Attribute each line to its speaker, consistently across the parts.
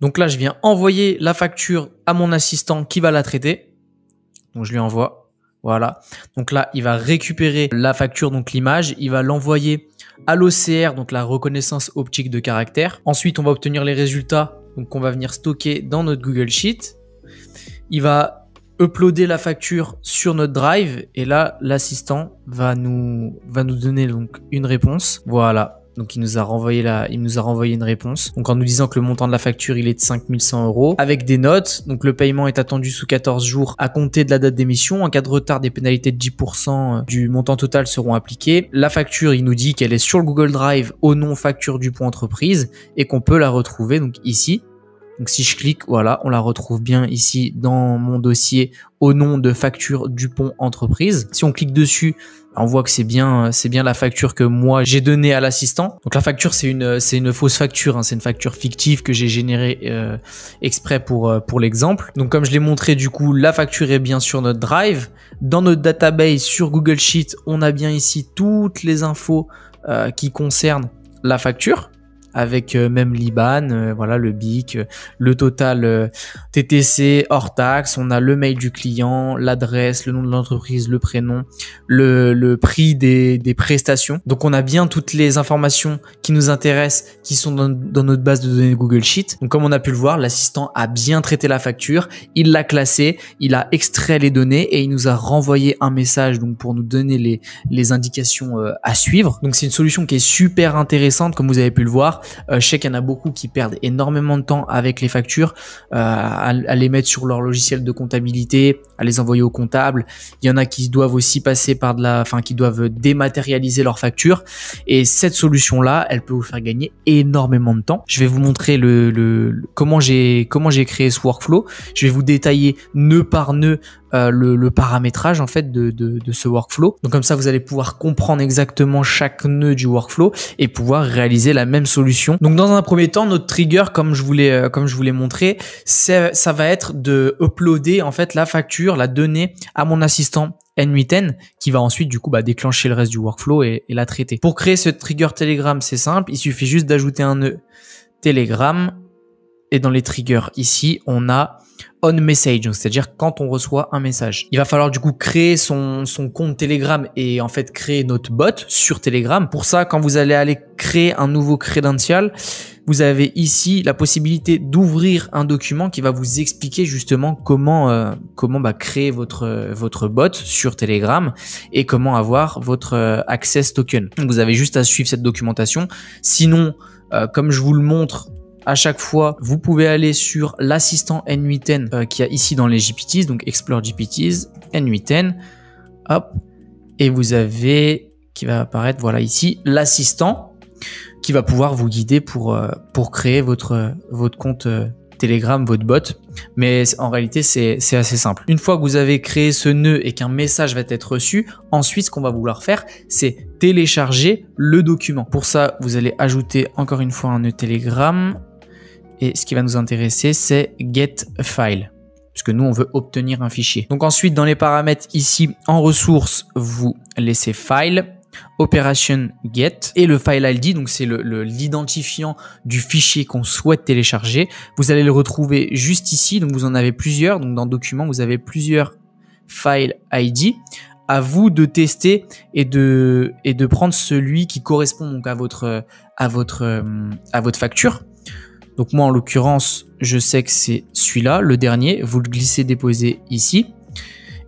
Speaker 1: Donc là, je viens envoyer la facture à mon assistant qui va la traiter. Donc je lui envoie. Voilà. Donc là, il va récupérer la facture, donc l'image. Il va l'envoyer à l'OCR, donc la reconnaissance optique de caractère. Ensuite, on va obtenir les résultats, donc qu'on va venir stocker dans notre Google Sheet. Il va uploader la facture sur notre Drive et là, l'assistant va nous donner donc une réponse. Voilà. Donc il nous a renvoyé une réponse. Donc en nous disant que le montant de la facture, il est de 5100 € avec des notes. Donc le paiement est attendu sous 14 jours à compter de la date d'émission. En cas de retard, des pénalités de 10% du montant total seront appliquées. La facture, il nous dit qu'elle est sur le Google Drive au nom facture Dupont Entreprise et qu'on peut la retrouver donc ici. Donc si je clique, voilà, on la retrouve bien ici dans mon dossier au nom de facture Dupont Entreprise. Si on clique dessus, on voit que c'est bien la facture que moi j'ai donnée à l'assistant. Donc la facture, c'est une fausse facture, hein, c'est une facture fictive que j'ai générée exprès pour l'exemple. Donc comme je l'ai montré, du coup, la facture est bien sur notre Drive. Dans notre database sur Google Sheet, on a bien ici toutes les infos qui concernent la facture, avec même l'IBAN, voilà, le BIC, le total TTC hors taxe, on a le mail du client, l'adresse, le nom de l'entreprise, le prénom, le prix des prestations. Donc on a bien toutes les informations qui nous intéressent, qui sont dans notre base de données Google Sheet. Donc comme on a pu le voir, l'assistant a bien traité la facture, il l'a classée, il a extrait les données et il nous a renvoyé un message donc pour nous donner les indications à suivre. Donc c'est une solution qui est super intéressante, comme vous avez pu le voir. Je sais qu'il y en a beaucoup qui perdent énormément de temps avec les factures, à les mettre sur leur logiciel de comptabilité, à les envoyer au comptable. Il y en a qui doivent aussi passer par qui doivent dématérialiser leurs factures. Et cette solution-là, elle peut vous faire gagner énormément de temps. Je vais vous montrer comment j'ai créé ce workflow. Je vais vous détailler nœud par nœud le paramétrage en fait de ce workflow. Donc comme ça, vous allez pouvoir comprendre exactement chaque nœud du workflow et pouvoir réaliser la même solution. Donc dans un premier temps, notre trigger, comme je vous l'ai montré, ça va être de uploader en fait la facture, la donnée à mon assistant N8N qui va ensuite du coup déclencher le reste du workflow et la traiter. Pour créer ce trigger Telegram, c'est simple, il suffit juste d'ajouter un nœud Telegram et dans les triggers ici, on a on message, c'est-à-dire quand on reçoit un message. Il va falloir du coup créer son compte Telegram et en fait créer notre bot sur Telegram. Pour ça, quand vous allez aller créer un nouveau credential, vous avez ici la possibilité d'ouvrir un document qui va vous expliquer justement comment créer votre bot sur Telegram et comment avoir votre access token. Donc, vous avez juste à suivre cette documentation. Sinon, comme je vous le montre à chaque fois, vous pouvez aller sur l'assistant N8N qu'il y a ici dans les GPTs, donc Explore GPTs, N8N, hop, et vous avez, qui va apparaître, voilà ici, l'assistant qui va pouvoir vous guider pour créer votre compte Telegram, votre bot. Mais en réalité, c'est assez simple. Une fois que vous avez créé ce nœud et qu'un message va être reçu, ensuite, ce qu'on va vouloir faire, c'est télécharger le document. Pour ça, vous allez ajouter encore une fois un nœud Telegram. Et ce qui va nous intéresser, c'est Get File, puisque nous, on veut obtenir un fichier. Donc ensuite, dans les paramètres ici, en ressources, vous laissez File, Operation Get et le File ID, donc c'est l'identifiant du fichier qu'on souhaite télécharger. Vous allez le retrouver juste ici, donc vous en avez plusieurs. Donc dans Documents, vous avez plusieurs File ID. À vous de tester et de prendre celui qui correspond donc à votre facture. Donc moi, en l'occurrence, je sais que c'est celui-là, le dernier. Vous le glissez, déposez ici.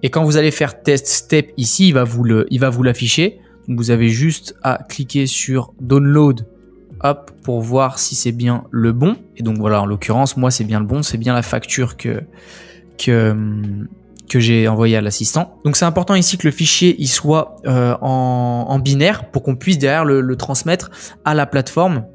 Speaker 1: Et quand vous allez faire Test Step ici, il va vous l'afficher. Donc vous avez juste à cliquer sur Download, hop, pour voir si c'est bien le bon. Et donc voilà, en l'occurrence, moi, c'est bien le bon. C'est bien la facture que j'ai envoyé à l'assistant. Donc c'est important ici que le fichier il soit en binaire pour qu'on puisse derrière le transmettre à la plateforme.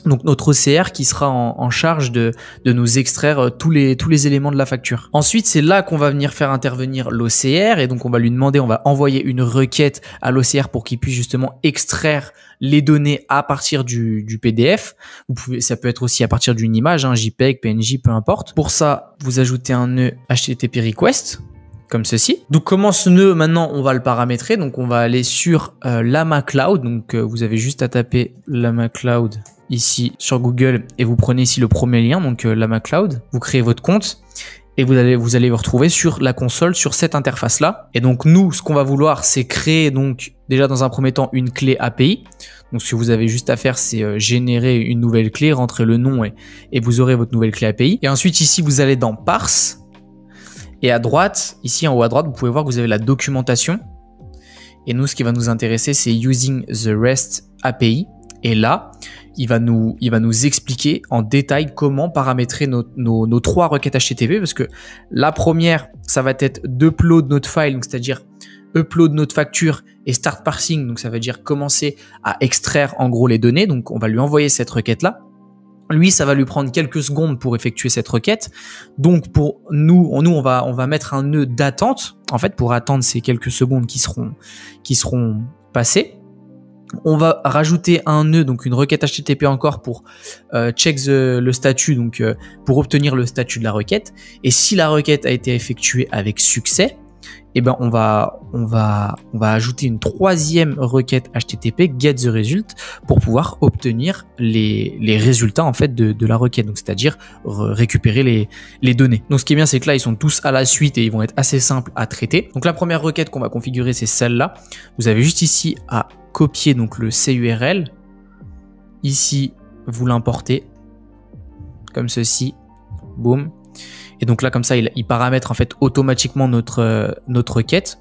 Speaker 1: Donc notre OCR qui sera en charge de nous extraire tous les éléments de la facture. Ensuite, c'est là qu'on va venir faire intervenir l'OCR et donc on va lui demander, on va envoyer une requête à l'OCR pour qu'il puisse justement extraire les données à partir du PDF. Ça peut être aussi à partir d'une image, JPEG, PNG, peu importe. Pour ça, vous ajoutez un nœud HTTP request. comme ceci. Donc comment ce nœud, maintenant, on va le paramétrer. Donc on va aller sur Llama Cloud. Donc vous avez juste à taper Llama Cloud ici sur Google et vous prenez ici le premier lien, donc Llama Cloud. Vous créez votre compte et vous allez vous retrouver sur la console, sur cette interface-là. Et donc nous, ce qu'on va vouloir, c'est créer donc déjà dans un premier temps une clé API. Donc ce que vous avez juste à faire, c'est générer une nouvelle clé, rentrer le nom et vous aurez votre nouvelle clé API. Et ensuite ici, vous allez dans Parse. Et à droite, ici en haut à droite, vous pouvez voir que vous avez la documentation. Et nous, ce qui va nous intéresser, c'est Using the REST API. Et là, il va nous expliquer en détail comment paramétrer nos 3 requêtes HTTP. Parce que la première, ça va être d'upload notre file, donc c'est-à-dire upload notre facture et start parsing. Donc ça veut dire commencer à extraire en gros les données. Donc on va lui envoyer cette requête-là. Lui, ça va lui prendre quelques secondes pour effectuer cette requête. Donc pour nous, on va mettre un nœud d'attente, en fait, pour attendre ces quelques secondes qui seront passées. On va rajouter un nœud, donc une requête HTTP encore pour check le statut, donc pour obtenir le statut de la requête. Et si la requête a été effectuée avec succès, eh ben on va ajouter une 3e requête HTTP get the result pour pouvoir obtenir les résultats en fait de la requête, donc c'est-à-dire récupérer les données. Donc ce qui est bien, c'est que là ils sont tous à la suite et ils vont être assez simples à traiter. Donc la première requête qu'on va configurer, c'est celle-là. Vous avez juste ici à copier donc le CURL. Ici, vous l'importez comme ceci. Boum. Et donc là, comme ça, il paramètre en fait automatiquement notre requête.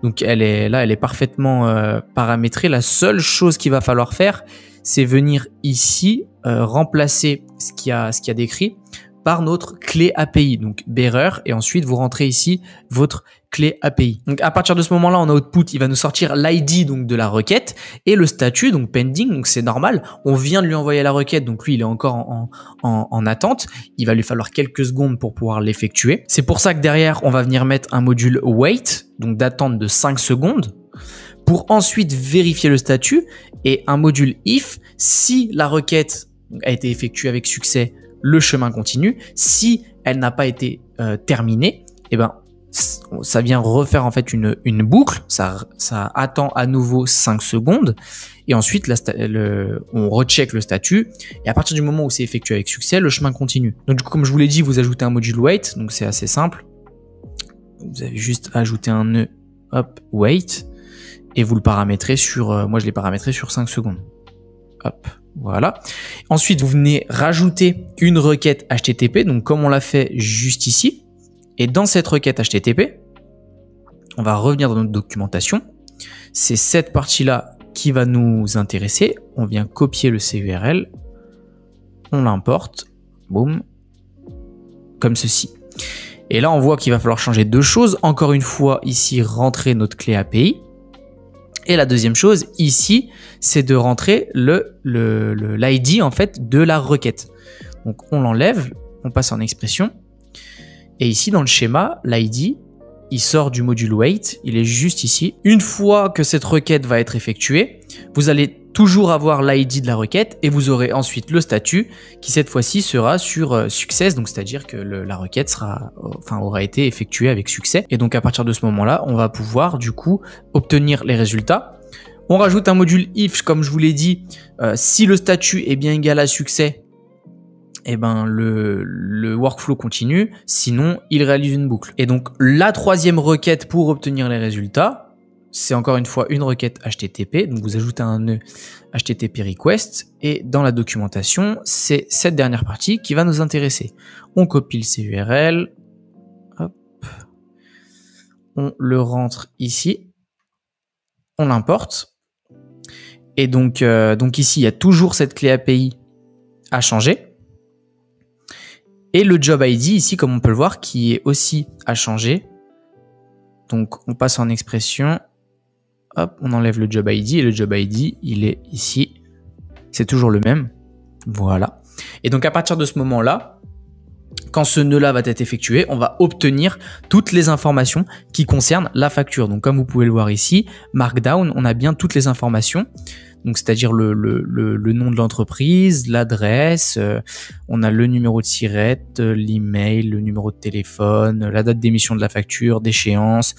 Speaker 1: Donc elle est parfaitement paramétrée. La seule chose qu'il va falloir faire, c'est venir ici remplacer ce qu'il y a décrit par notre clé API, donc bearer, et ensuite vous rentrez ici votre clé API. Donc à partir de ce moment-là, en output, il va nous sortir l'ID donc de la requête et le statut, donc pending, donc c'est normal. On vient de lui envoyer la requête, donc lui il est encore en attente. Il va lui falloir quelques secondes pour pouvoir l'effectuer. C'est pour ça que derrière, on va venir mettre un module wait, donc d'attente de 5 secondes, pour ensuite vérifier le statut, et un module if, si la requête a été effectuée avec succès, le chemin continue. Si elle n'a pas été terminée, eh ben ça vient refaire en fait une boucle, ça attend à nouveau 5 secondes et ensuite on recheck le statut et à partir du moment où c'est effectué avec succès, le chemin continue. Donc du coup, comme je vous l'ai dit, vous ajoutez un module wait, donc c'est assez simple. Vous avez juste à ajouter un nœud hop wait et vous le paramétrez sur, moi je l'ai paramétré sur 5 secondes. Hop. Voilà. Ensuite, vous venez rajouter une requête HTTP, donc comme on l'a fait juste ici. Et dans cette requête HTTP, on va revenir dans notre documentation. C'est cette partie-là qui va nous intéresser. On vient copier le CURL, on l'importe, boum, comme ceci. Et là, on voit qu'il va falloir changer 2 choses. Encore une fois, ici, rentrer notre clé API. Et la deuxième chose ici, c'est de rentrer l'ID en fait de la requête. Donc on l'enlève, on passe en expression. Et ici dans le schéma, l'ID, il sort du module wait, il est juste ici. Une fois que cette requête va être effectuée, vous allez toujours avoir l'ID de la requête et vous aurez ensuite le statut qui cette fois-ci sera sur success, donc c'est-à-dire que la requête aura été effectuée avec succès. Et donc à partir de ce moment-là, on va pouvoir du coup obtenir les résultats. On rajoute un module if, comme je vous l'ai dit, si le statut est bien égal à succès, et ben le workflow continue, sinon il réalise une boucle. Et donc la 3e requête pour obtenir les résultats, c'est encore une fois une requête HTTP, donc vous ajoutez un nœud HTTP request et dans la documentation, c'est cette dernière partie qui va nous intéresser. On copie le CURL, hop, on le rentre ici, on l'importe et donc ici il y a toujours cette clé API à changer. Et le job ID ici, comme on peut le voir, qui est aussi à changer. Donc on passe en expression. Hop, on enlève le job ID et le job ID, il est ici. C'est toujours le même. Voilà. Et donc à partir de ce moment-là, Quand ce nœud-là va être effectué, on va obtenir toutes les informations qui concernent la facture. Donc, comme vous pouvez le voir ici, Markdown, on a bien toutes les informations. Donc, c'est-à-dire le nom de l'entreprise, l'adresse, on a le numéro de SIRET, l'email, le numéro de téléphone, la date d'émission de la facture, d'échéance,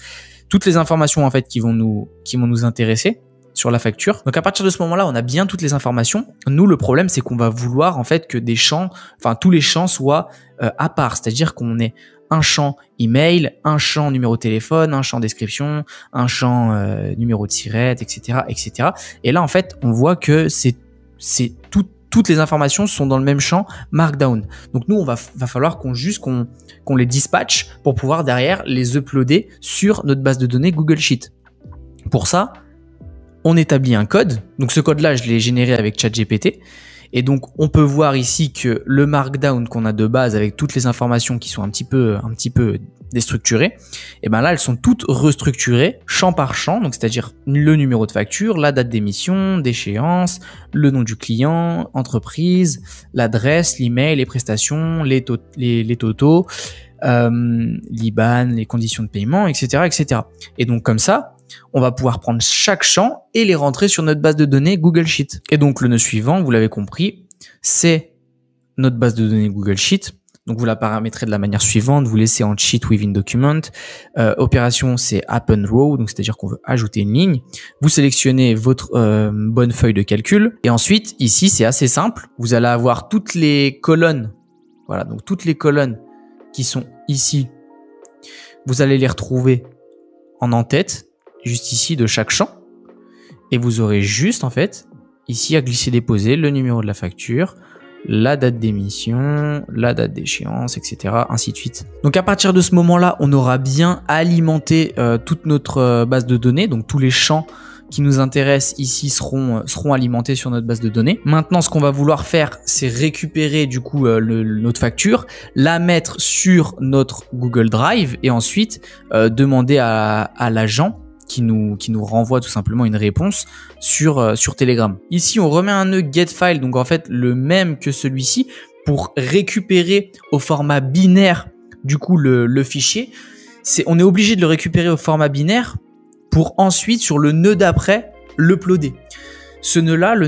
Speaker 1: toutes les informations en fait qui vont nous intéresser sur la facture. Donc à partir de ce moment-là, on a bien toutes les informations. Nous, le problème, c'est qu'on va vouloir en fait que tous les champs soient à part, c'est-à-dire qu'on ait un champ email, un champ numéro de téléphone, un champ description, un champ numéro de SIRET, etc., etc. Et là, en fait, on voit que toutes les informations sont dans le même champ Markdown. Donc nous, va falloir qu'on les dispatche pour pouvoir derrière les uploader sur notre base de données Google Sheet. Pour ça, on établit un code. Donc ce code-là, je l'ai généré avec ChatGPT. Et donc, on peut voir ici que le Markdown qu'on a de base avec toutes les informations qui sont un petit peu déstructurées, et ben là, elles sont toutes restructurées champ par champ. Donc, c'est-à-dire le numéro de facture, la date d'émission, d'échéance, le nom du client, entreprise, l'adresse, l'email, les prestations, les totaux, l'IBAN, les conditions de paiement, etc., etc. Et donc, comme ça, on va pouvoir prendre chaque champ et les rentrer sur notre base de données Google Sheet. Et donc, le nœud suivant, vous l'avez compris, c'est notre base de données Google Sheet. Donc, vous la paramétrez de la manière suivante. Vous laissez en Sheet Within Document. Opération, c'est Append Row. Donc, c'est-à-dire qu'on veut ajouter une ligne. Vous sélectionnez votre bonne feuille de calcul. Et ensuite, ici, c'est assez simple. Vous allez avoir toutes les colonnes. Voilà, donc toutes les colonnes qui sont ici. Vous allez les retrouver en en-tête, juste ici de chaque champ, et vous aurez juste en fait ici à glisser-déposer le numéro de la facture, la date d'émission, la date d'échéance, etc., ainsi de suite. Donc à partir de ce moment-là, on aura bien alimenté toute notre base de données, donc tous les champs qui nous intéressent ici seront alimentés sur notre base de données. Maintenant, ce qu'on va vouloir faire, c'est récupérer du coup notre facture, la mettre sur notre Google Drive et ensuite demander à l'agent qui nous renvoie tout simplement une réponse sur Telegram. Ici, on remet un nœud getFile, donc en fait le même que celui-ci, pour récupérer au format binaire du coup le fichier. On est obligé de le récupérer au format binaire pour ensuite sur le nœud d'après l'uploader. Ce nœud-là, le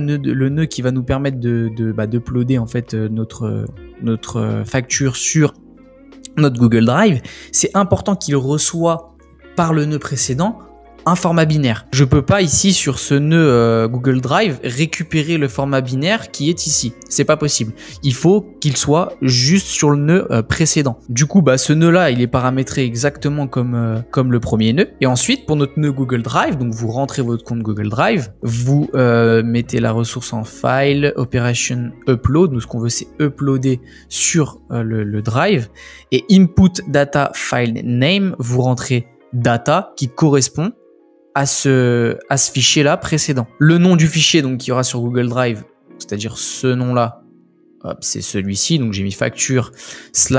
Speaker 1: nœud qui va nous permettre d'uploader en fait notre facture sur notre Google Drive, c'est important qu'il reçoit par le nœud précédent un format binaire. Je peux pas ici sur ce nœud Google Drive récupérer le format binaire qui est ici. C'est pas possible. Il faut qu'il soit juste sur le nœud précédent. Du coup, ce nœud-là, il est paramétré exactement comme le premier nœud. Et ensuite, pour notre nœud Google Drive, donc vous rentrez votre compte Google Drive, vous mettez la ressource en file, operation upload. Nous, ce qu'on veut, c'est uploader sur le Drive. Et input data file name, vous rentrez data qui correspond à ce fichier-là précédent. Le nom du fichier donc qu'il y aura sur Google Drive, c'est-à-dire ce nom-là, c'est celui-ci. Donc j'ai mis facture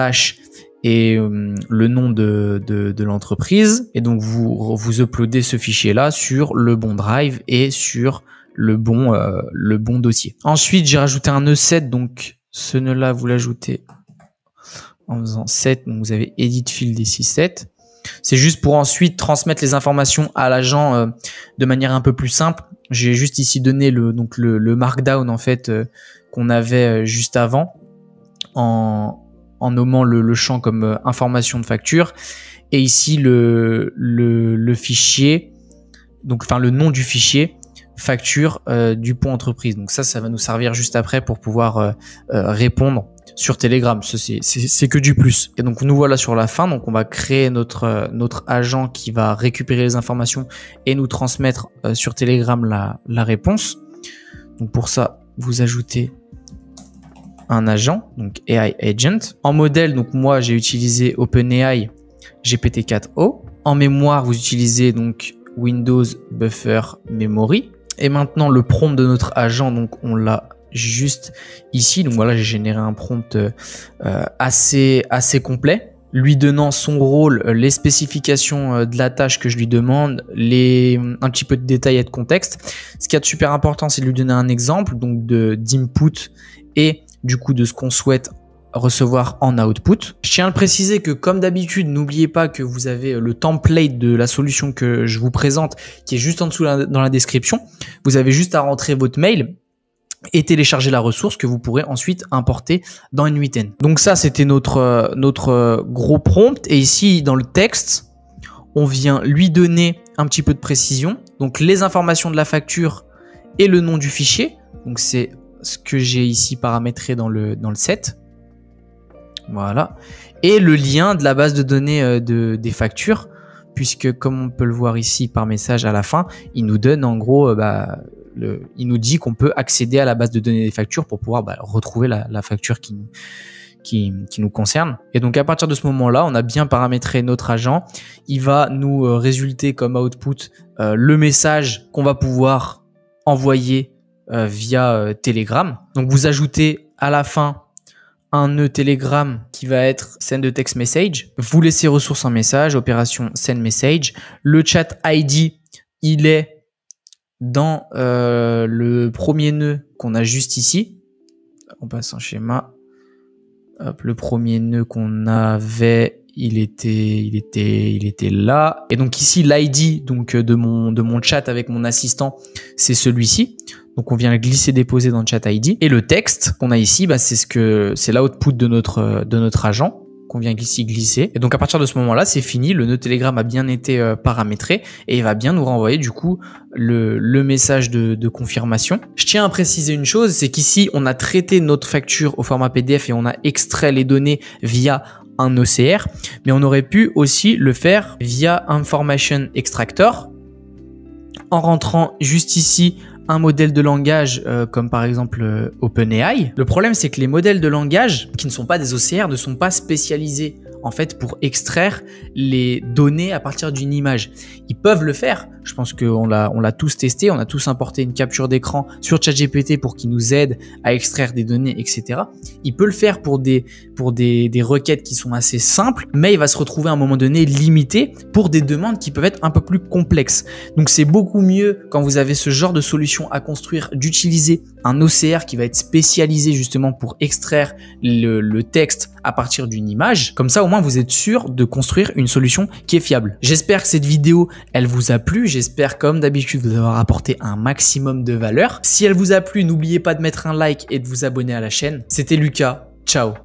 Speaker 1: / et le nom de l'entreprise. Et donc vous uploadez ce fichier-là sur le bon drive et sur le bon dossier. Ensuite, j'ai rajouté un nœud set. Donc ce nœud-là, vous l'ajoutez en faisant set. Donc vous avez edit field ici set. C'est juste pour ensuite transmettre les informations à l'agent de manière un peu plus simple. J'ai juste ici donné le markdown en fait qu'on avait juste avant en nommant le champ comme information de facture, et ici le fichier, donc enfin le nom du fichier facture du point entreprise. Donc ça va nous servir juste après pour pouvoir répondre sur Telegram. C'est que du plus. Et donc nous voilà sur la fin. Donc on va créer notre agent qui va récupérer les informations et nous transmettre sur Telegram la réponse. Donc pour ça, vous ajoutez un agent, donc AI Agent. En modèle, donc moi j'ai utilisé OpenAI GPT-4o. En mémoire, vous utilisez donc Windows Buffer Memory. Et maintenant le prompt de notre agent, donc on l'a juste ici. Donc voilà, j'ai généré un prompt assez complet, lui donnant son rôle, les spécifications de la tâche que je lui demande, un petit peu de détails et de contexte. Ce qui est super important, c'est de lui donner un exemple donc d'input et du coup de ce qu'on souhaite recevoir en output. Je tiens à le préciser que comme d'habitude, n'oubliez pas que vous avez le template de la solution que je vous présente qui est juste en dessous dans la description. Vous avez juste à rentrer votre mail et télécharger la ressource que vous pourrez ensuite importer dans N8N. Donc ça, c'était notre gros prompt. Et ici, dans le texte, on vient lui donner un petit peu de précision. Donc les informations de la facture et le nom du fichier. Donc c'est ce que j'ai ici paramétré dans le set. Voilà. Et le lien de la base de données des factures, puisque comme on peut le voir ici par message à la fin, il nous donne en gros, il nous dit qu'on peut accéder à la base de données des factures pour pouvoir retrouver la facture qui nous concerne. Et donc à partir de ce moment-là, on a bien paramétré notre agent. Il va nous résulter comme output le message qu'on va pouvoir envoyer via Telegram. Donc vous ajoutez à la fin un nœud Telegram qui va être send a text message. Vous laissez ressources en message, opération send message. Le chat ID, il est dans le premier nœud qu'on a juste ici. On passe en schéma. Hop, le premier nœud qu'on avait, il était là. Et donc ici, l'ID donc de mon chat avec mon assistant, c'est celui-ci. Donc on vient le glisser-déposer dans le chat ID. Et le texte qu'on a ici, c'est l'output de notre agent qu'on vient glisser. Et donc à partir de ce moment-là, c'est fini. Le nœud Telegram a bien été paramétré et il va bien nous renvoyer du coup le message de confirmation. Je tiens à préciser une chose, c'est qu'ici on a traité notre facture au format PDF et on a extrait les données via un OCR, mais on aurait pu aussi le faire via Information Extractor en rentrant juste ici un modèle de langage comme par exemple OpenAI. Le problème, c'est que les modèles de langage qui ne sont pas des OCR ne sont pas spécialisés en fait pour extraire les données à partir d'une image. Ils peuvent le faire. Je pense qu'on l'a tous testé. On a tous importé une capture d'écran sur ChatGPT pour qu'il nous aide à extraire des données, etc. Il peut le faire pour des requêtes qui sont assez simples, mais il va se retrouver à un moment donné limité pour des demandes qui peuvent être un peu plus complexes. Donc c'est beaucoup mieux quand vous avez ce genre de solution à construire d'utiliser un OCR qui va être spécialisé justement pour extraire le texte à partir d'une image. Comme ça, au moins, vous êtes sûr de construire une solution qui est fiable. J'espère que cette vidéo, elle vous a plu. J'espère, comme d'habitude, vous avoir apporté un maximum de valeur. Si elle vous a plu, n'oubliez pas de mettre un like et de vous abonner à la chaîne. C'était Lucas. Ciao.